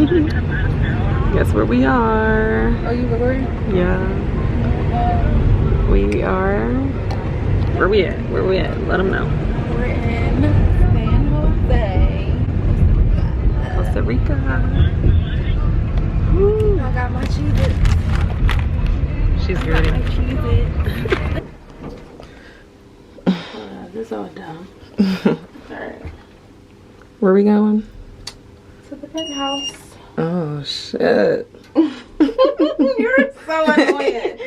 Guess where we are. Oh, you recording? Yeah. We are. Where we at? Where we at? Let them know. We're in San Jose, Costa Rica. Woo. I got my cheese. She's ready. My cheese. This is all dumb. Alright. Where are we going? To the penthouse. Oh shit. You're so annoying.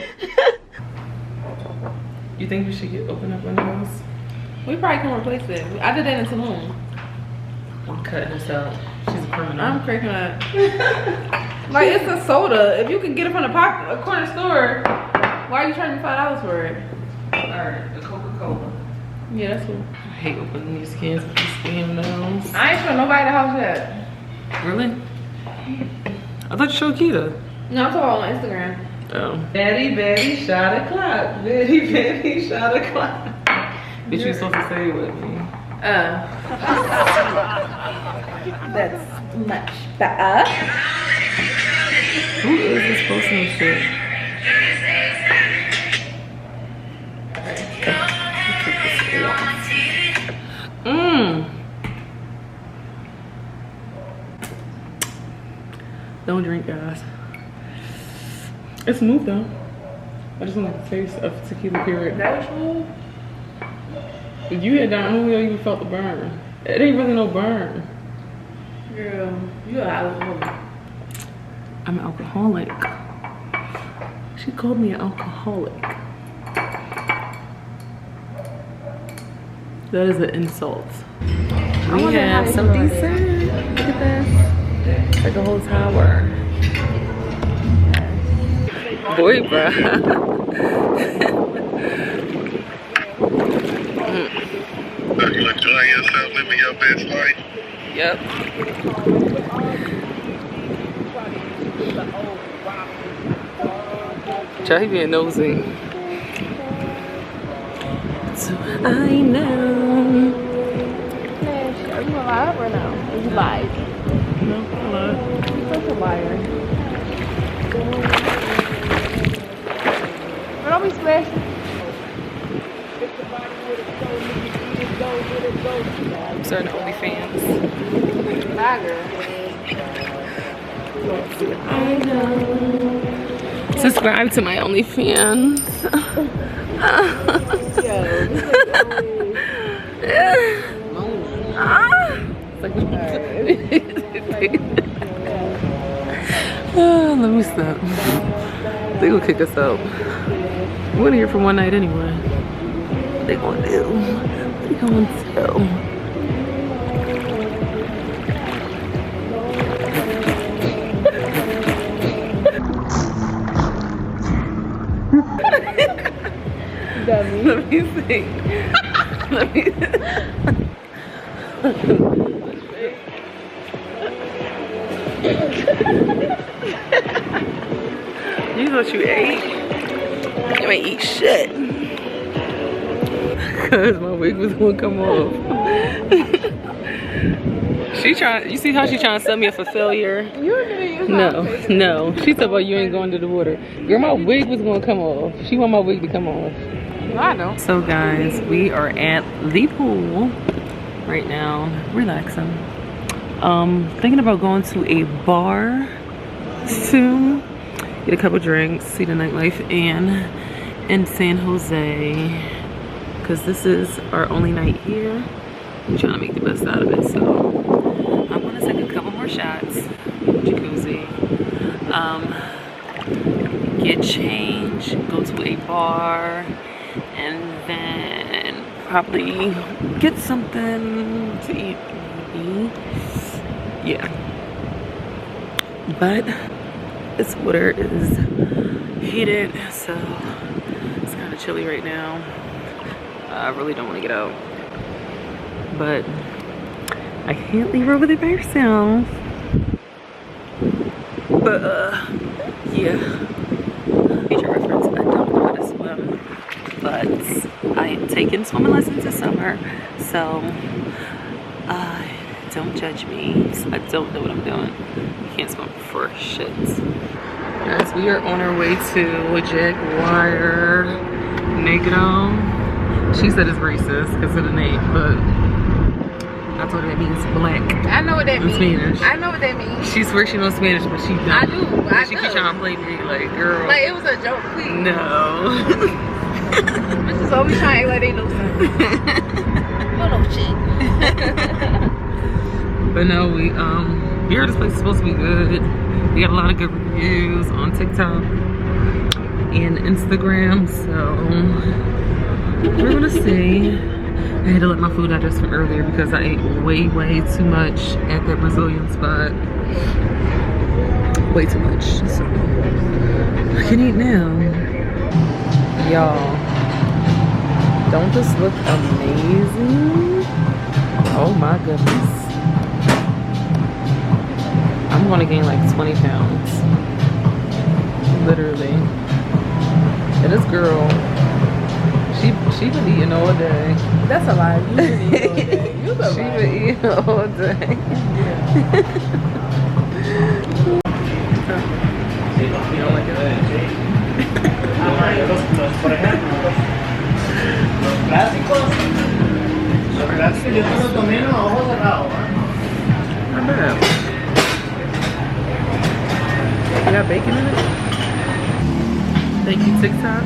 You think we should open up windows? We probably can replace it. I did that in Tulum. I'm cutting this out. She's a criminal. I'm cracking up. Like, it's a soda. If you can get it from a corner store, why are you charging $5 for it? Alright, the Coca-Cola. Yeah, that's cool. I hate opening these cans with these spam nails. I ain't showing nobody the house yet. Really? I thought you showed Keita. No, I'm talking about on Instagram. Oh. Betty, shot o'clock. Betty, shot o'clock. Bitch, you supposed to say it with me. That's much better. Who is this posting this shit? Don't drink, guys. It's smooth though. I just want the taste of tequila, period. That was smooth. If you had down, I don't know you felt the burn. It ain't really no burn. Girl, you an alcoholic. I'm an alcoholic. She called me an alcoholic. That is an insult. We have something decent. Look at this. Like a whole tower. Boy, bruh. You enjoying yourself, living your best life? Yep. Try being nosy. So I know. Are you alive or no? Are you live? No, hello. You're such a liar. But don't be splashing. I'm starting OnlyFans. Tiger. I know. Subscribe to my OnlyFans. Let me stop. They gonna kick us out. We're in here for one night anyway. What they gonna do? What they gonna do? Dummy. Let me see. Let me. You know what you ate? You ain't eat shit. Cause my wig was gonna come off. She trying. You see how she trying to set me up for failure? You're gonna use No. She talking about you ain't going to the water. Girl, my wig was gonna come off. She want my wig to come off. I know. So guys, we are at the pool right now, relaxing. Thinking about going to a bar soon. Get a couple drinks, see the nightlife in San Jose. Cause this is our only night here. I'm trying to make the best out of it. So I'm gonna take a couple more shots in the jacuzzi. Get changed, go to a bar, and then probably get something to eat, maybe. Yeah. But this water is heated, so it's kind of chilly right now. I really don't want to get out, but I can't leave her over there by herself. But yeah, major reference, I don't know how to swim, but I am taking swimming lessons this summer, so don't judge me. I don't know what I'm doing. Can't swim for shit. Guys, we are on our way to Jaguar Negro. She said it's racist because of the name, but I told her that means black. I know what that means. Spanish. I know what that means. She swears she knows Spanish, but she don't. I do. But she keeps trying to play me like, girl. Like, it was a joke, please. No. Bitches always trying to act like they know something. You don't know shit. But no, we heard this place is supposed to be good. We got a lot of good reviews on TikTok and Instagram, so we're gonna see. I had to let my food digest from earlier because I ate way too much at that Brazilian spot. Way too much, so I can eat now. Y'all, don't this look amazing? Oh my goodness. I'm gonna gain like 20 pounds. Literally. And this girl, she been eating all day. That's a lie. You been eating all day. You She been eating all day. You don't like it? Not bad. You got bacon in it? Thank you, TikTok,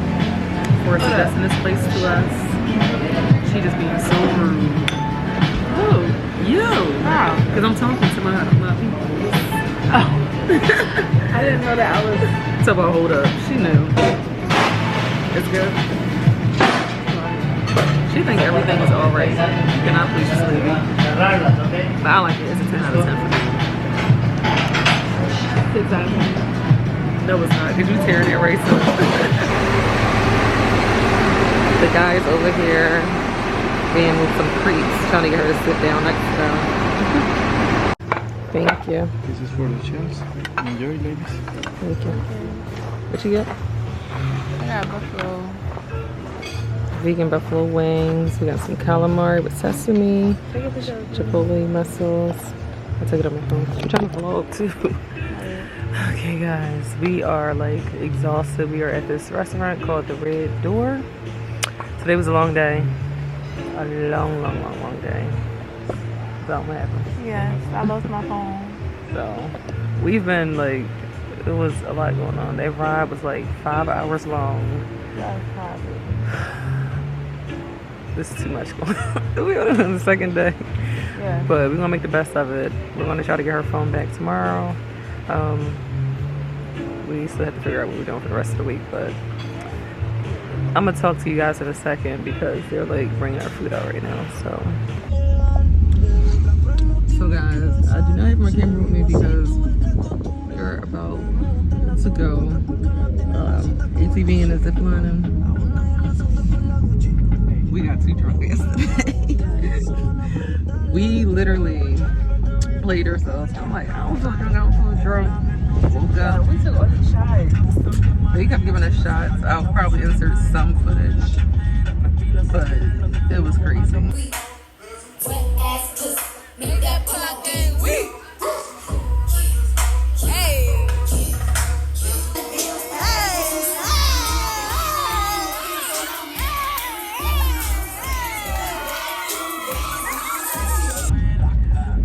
for suggesting this place to us. She just being so rude. Oh, yo. Wow. Because I'm talking to my people. Oh. I didn't know that I was. So about hold up. She knew. It's good. She think everything is alright. Can I please just leave it? But I like it. It's a 10 out of 10 for me. 6 out of 10. No, it's not. Because you tearing it right so. The guy's over here being with some creeps, trying to get her to sit down next to them. Thank you. This is for the chairs. Enjoy, ladies. Thank you. What you get? I got buffalo. Vegan buffalo wings. We got some calamari with sesame. Take a picture of Chipotle mussels. I'll take it on my phone. I'm trying to vlog too. Okay guys, we are like exhausted. We are at this restaurant called the Red Door. Today was a long day. A long day. So what happened? Yes, I lost my phone. So we've been like, it was a lot going on. That ride was like 5 hours long. That's probably. This is too much going on. We're on the second day. Yeah. But we're gonna make the best of it. We're gonna try to get her phone back tomorrow. We still have to figure out what we're doing for the rest of the week, but I'm gonna talk to you guys in a second because they're like bringing our food out right now. So guys, I do not have my camera with me because we're about to go ATV and a ziplining. We got too drunk yesterday. We literally played ourselves. I'm like, I don't fucking know if I was drunk. Woke up. We took all the shots. They kept giving us shots. I'll probably insert some footage, but it was crazy.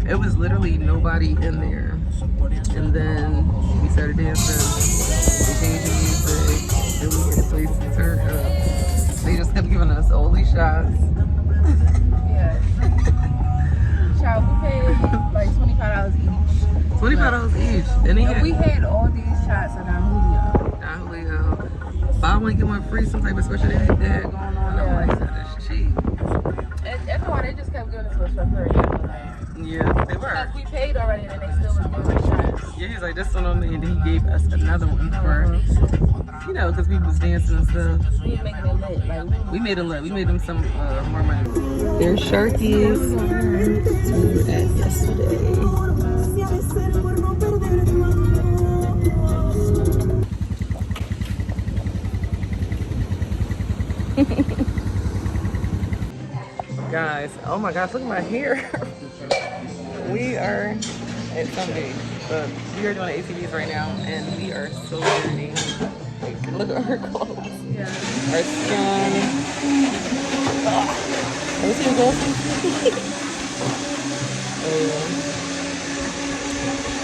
It was literally nobody in there, and then we started dancing. We changed the music, and we get the place to turn up. They just kept giving us all these shots. Yeah. Child, we paid like $25 each. $25 each. And we had all these shots at Don Julio. Buy one get one free, some type of special they had going on. I'm like, that is cheap. And everyone, they just kept giving us for free. Yeah, they were. Because we paid already and they still was giving us shots. Yeah, he's like, this one on me, and then he gave us another one for, you know, because people was dancing and stuff. We was making it lit. Like, we made it lit. We made them some more money. There's Sharkies. We were at yesterday. Guys, oh my gosh, look at my hair. We are at some beach, but we are doing ATVs right now, and we are so dirty. Like, look at our clothes. Yeah. Our skin. Let me see your glasses.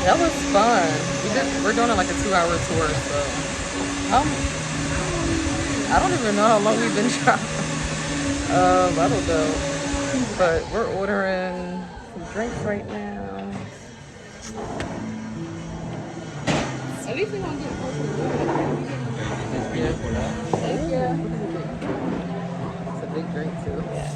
That was fun. We're doing it like a 2-hour tour, so I don't even know how long we've been traveling. I don't know. But we're ordering some drinks right now. At least we don't get close to the Yeah. It's a big drink too. Yeah.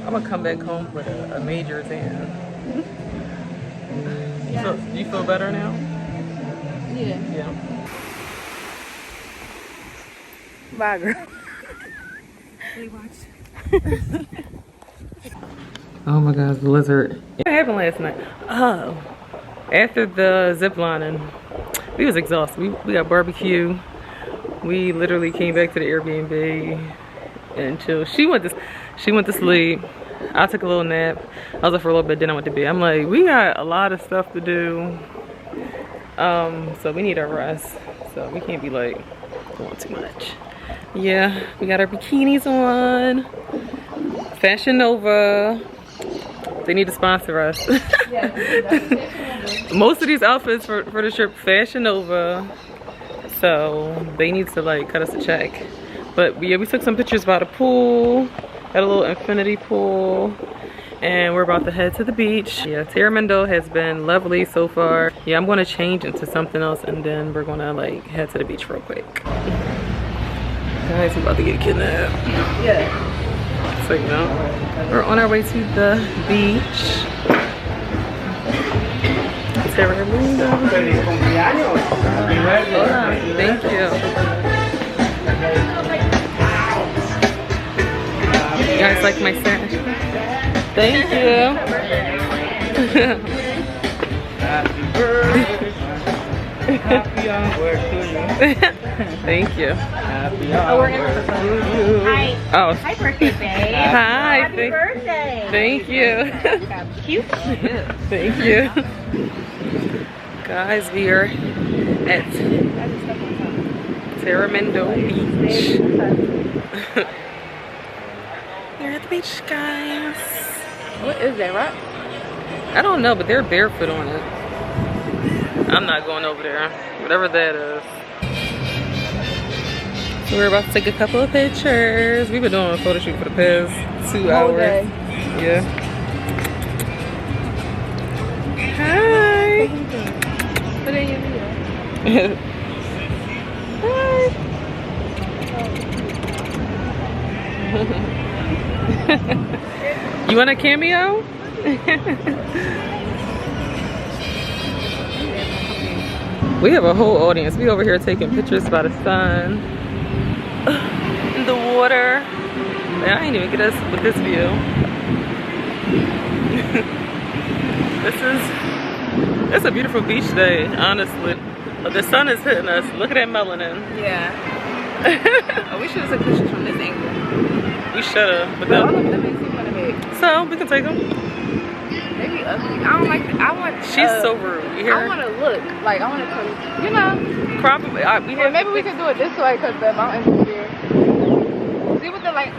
I'm gonna come back home with a major tan. You feel better now? Yeah. Yeah. Bye, girl. Oh my gosh, the lizard. What happened last night? Oh, after the zip lining, we was exhausted. We got barbecue. We literally came back to the Airbnb and chilled. She went to sleep. I took a little nap. I was up for a little bit, then I went to bed. I'm like, we got a lot of stuff to do. So we need our rest. So we can't be like doing too much. Yeah, we got our bikinis on. Fashion Nova. They need to sponsor us. Most of these outfits for the trip, Fashion Nova. So they need to like cut us a check. But yeah, we took some pictures by the pool. Got a little infinity pool. And we're about to head to the beach. Yeah, Taramindo has been lovely so far. Yeah, I'm gonna change into something else and then we're gonna like head to the beach real quick. Guys, we're about to get kidnapped. Yeah. So you know, we're on our way to the beach. Taramindo. Hola, thank you. You guys like my sash? Thank you. Happy birthday. Happy birthday. Thank you. Happy birthday to you. Hi. Oh. Hi, birthday babe. Hi. Happy birthday. Thank you. Cute. Thank you. Guys, we are at Taramindo Beach. We're at the beach, guys. What is that, right? I don't know, but they're barefoot on it. I'm not going over there. Whatever that is. So we're about to take a couple of pictures. We've been doing a photo shoot for the past 2 hours. Day. Yeah. Hi. Put it in your video. You want a cameo? We have a whole audience. We over here taking pictures by the sun. In the water. Man, I ain't even get us with this view. It's a beautiful beach day, honestly. But the sun is hitting us. Look at that melanin. Yeah. Oh, we should have took pictures from this angle. We should have, but All of then, them ain't too fun of it. so we can take them. They be ugly. I don't like. I want. She's so rude. You hear I her? want to look like I want to, you know. Probably. We Well, have maybe we can do it this way because the mountains is here. See what the like.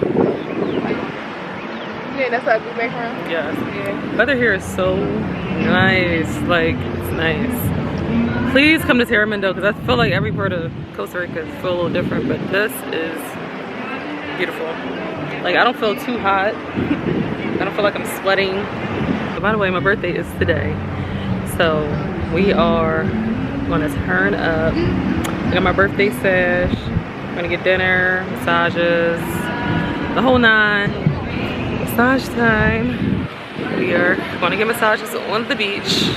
Yeah, that's a good background. Yes. Yeah. Weather here is so nice. Like, it's nice. Please come to Taramindo because I feel like every part of Costa Rica is feel a little different, but this is beautiful. Like, I don't feel too hot. I don't feel like I'm sweating. But by the way, my birthday is today. So we are gonna turn up. I got my birthday sash. I'm gonna get dinner, massages, the whole 9. Massage time. We are gonna get massages on the beach.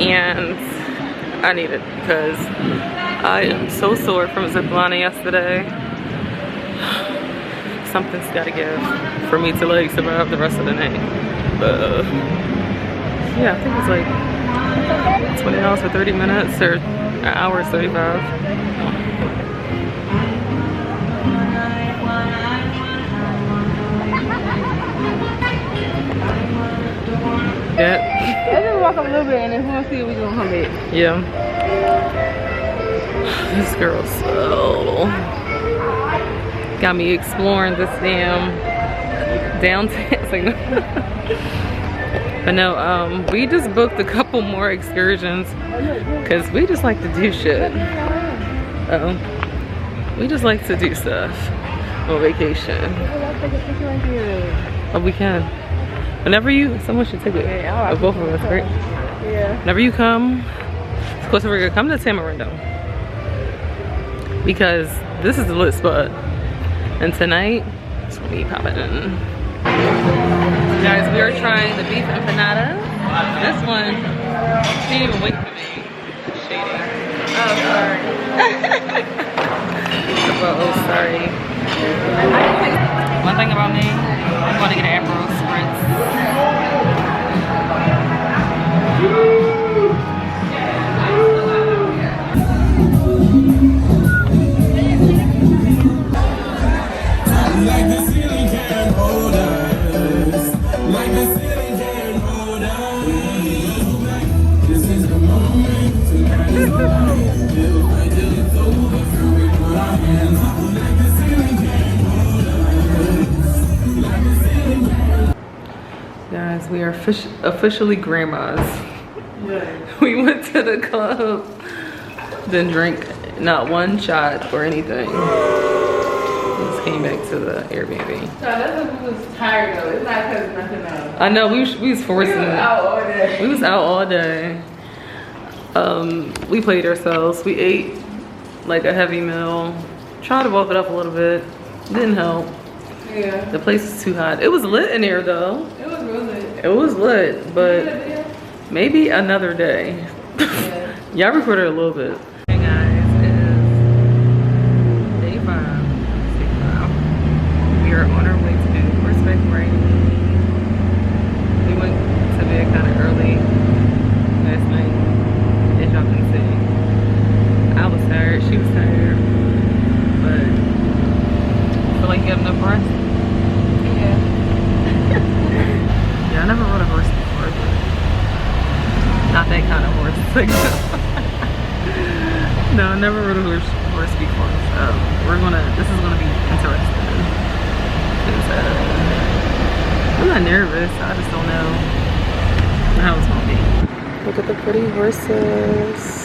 And I need it because I am so sore from ziplining yesterday. Something's gotta give for me to like survive the rest of the night. Yeah, I think it's like $20 for 30 minutes or an hour is 35. a little bit and then we'll see if we gonna come back. Yeah. This girl's so got me exploring this damn downtown. It's like, no. But no, we just booked a couple more excursions because we just like to do shit. We just like to do stuff on vacation. Oh, we can. Whenever someone should take it. Yeah, both of us, right? Yeah. Whenever you come to Costa Rica, come to Tamarindo. Because this is the lit spot. And tonight, it's gonna be popping in. Guys, we are trying the beef empanada. This one, she didn't even wait for me. Shady. Oh, sorry. Oh, sorry. One thing about me, I'm going to get an Aperol Spritz. Like the ceiling can't hold us. Like the ceiling can't hold us. This is the moment. Tonight is the night. Till it's over, so we put our hands up. Like the ceiling can't hold us. Like the ceiling can't. Guys, we are officially grandmas. We went to the club, didn't drink not one shot or anything. Just came back to the Airbnb. So that's because we was tired though. It's not because nothing else. I know, we was forcing it. Out all day. We was out all day. We played ourselves. We ate like a heavy meal. Tried to bulk it up a little bit. Didn't help. Yeah. The place was too hot. It was lit in there though. It was real lit. It was lit, but maybe another day. Yeah. Y'all recorded a little bit. Hey guys, it is day 5. We are on our way to do horseback riding. We went to bed kind of early last night, as y'all can see. I was tired, she was tired, but feel like you have enough rest? Yeah. Yeah, I never rode a horse before, but not that kind of horse. No, I never rode a horse before, so this is gonna be interesting. I'm not nervous, I just don't know how it's gonna be. Look at the pretty horses.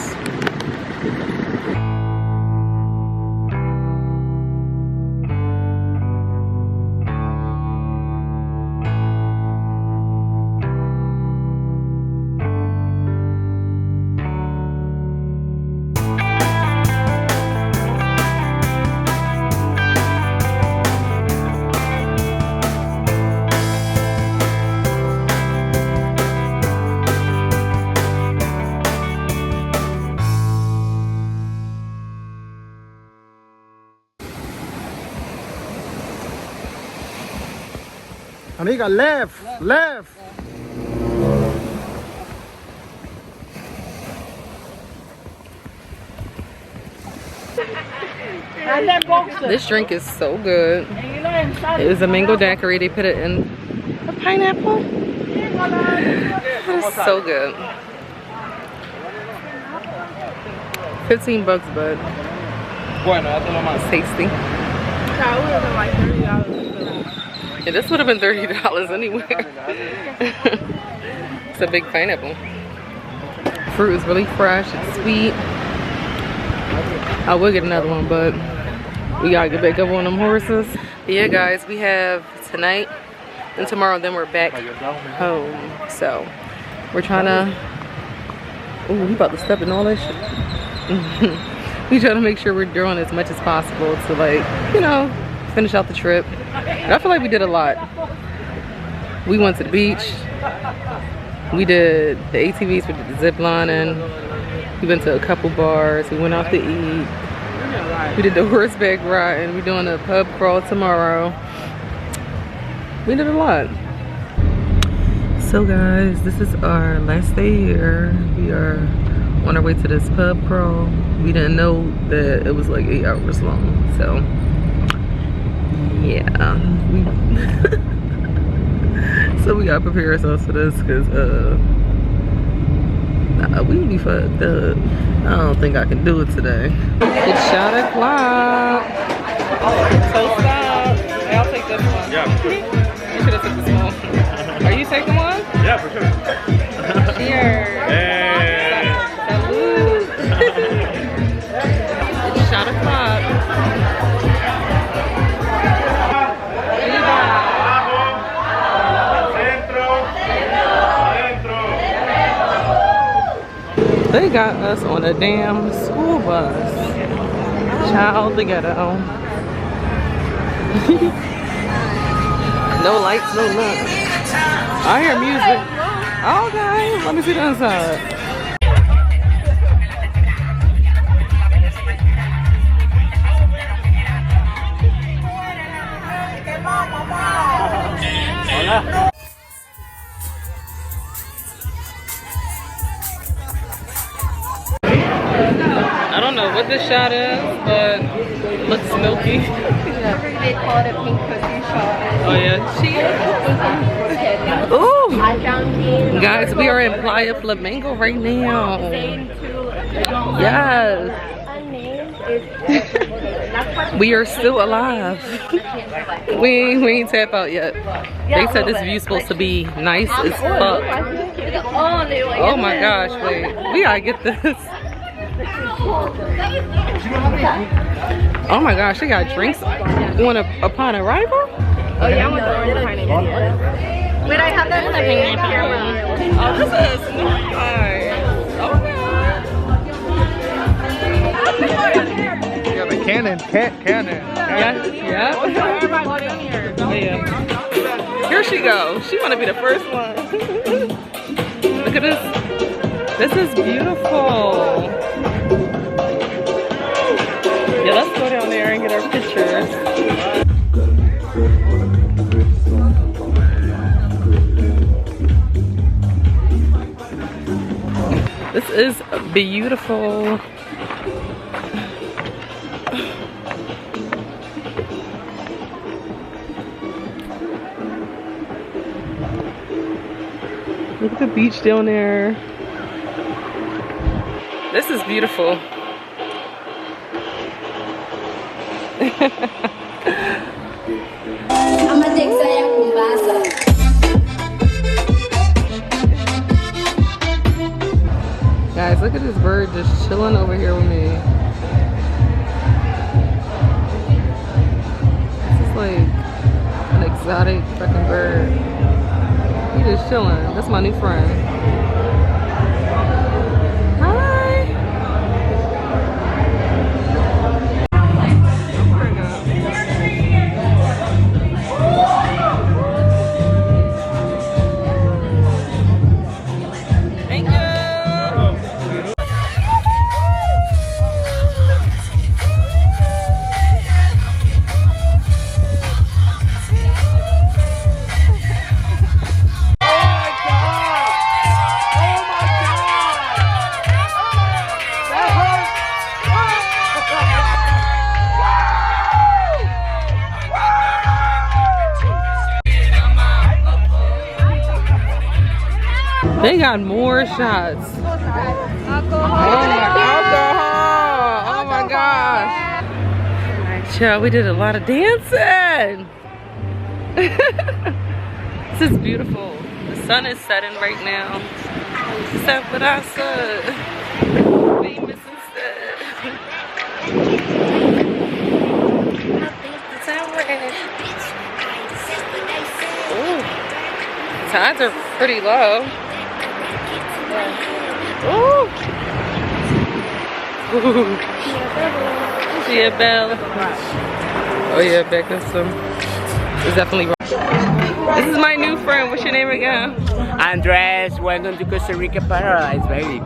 Amiga, left. This drink is so good. It is a mango daiquiri. They put it in a pineapple. It's so good. $15, but it's tasty. Yeah, this would have been $30 anywhere. It's a big pineapple. Fruit is really fresh. It's sweet. I will get another one, but we gotta get back up on them horses. But yeah, guys, we have tonight and tomorrow. Then we're back home. So we're trying to. Oh, we about to step in all that shit. We try to make sure we're doing as much as possible to, like, you know, finish out the trip. And I feel like we did a lot. We went to the beach. We did the ATVs, we did the ziplining. We went to a couple bars. We went out to eat. We did the horseback riding. We're doing a pub crawl tomorrow. We did a lot. So guys, this is our last day here. We are on our way to this pub crawl. We didn't know that it was like 8 hours long. So yeah, so we gotta prepare ourselves for this because we would be fucked up. I don't think I can do it today. It's shot o'clock. Toast up. Hey, I'll take this one. Yeah, for sure. You should have took the small. Are you taking one? Yeah, for sure. Cheers. Hey. Salud. It's shot o'clock. They got us on a damn school bus. Child, the ghetto. No lights, no nothing. I hear music. Okay, let me see the inside. Hola. I don't know what this shot is, but it looks milky. They call it a pink pussy shot. Oh yeah. Ooh! I found you. Guys, we are in Playa Flamingo right now. Yes. We are still alive. we ain't tap out yet. They said this view's supposed to be nice as fuck. Oh my gosh, wait. We gotta get this. Oh my gosh, they got drinks upon arrival? Oh yeah, I want the orange pineapple. Wait, I have that in the camera. Oh, this is nice. Yeah, the cannon. Yeah. Here she goes. She want to be the first one. Look at this. This is beautiful. Yeah, let's go down there and get our pictures. This is beautiful. Look at the beach down there. This is beautiful. Guys, look at this bird just chilling over here with me. This is like an exotic fucking bird. He just chilling. That's my new friend. They got more shots. Alcohol. Oh my gosh. Child, we did a lot of dancing. This is beautiful. The sun is setting right now. Set what I said. Famous instead. Ooh. Tides are pretty low. Ooh. Ooh. Yeah, Belle. Oh yeah, Becca. It's definitely wrong. This is my new friend. What's your name again? Andres, welcome to Costa Rica Paradise, baby.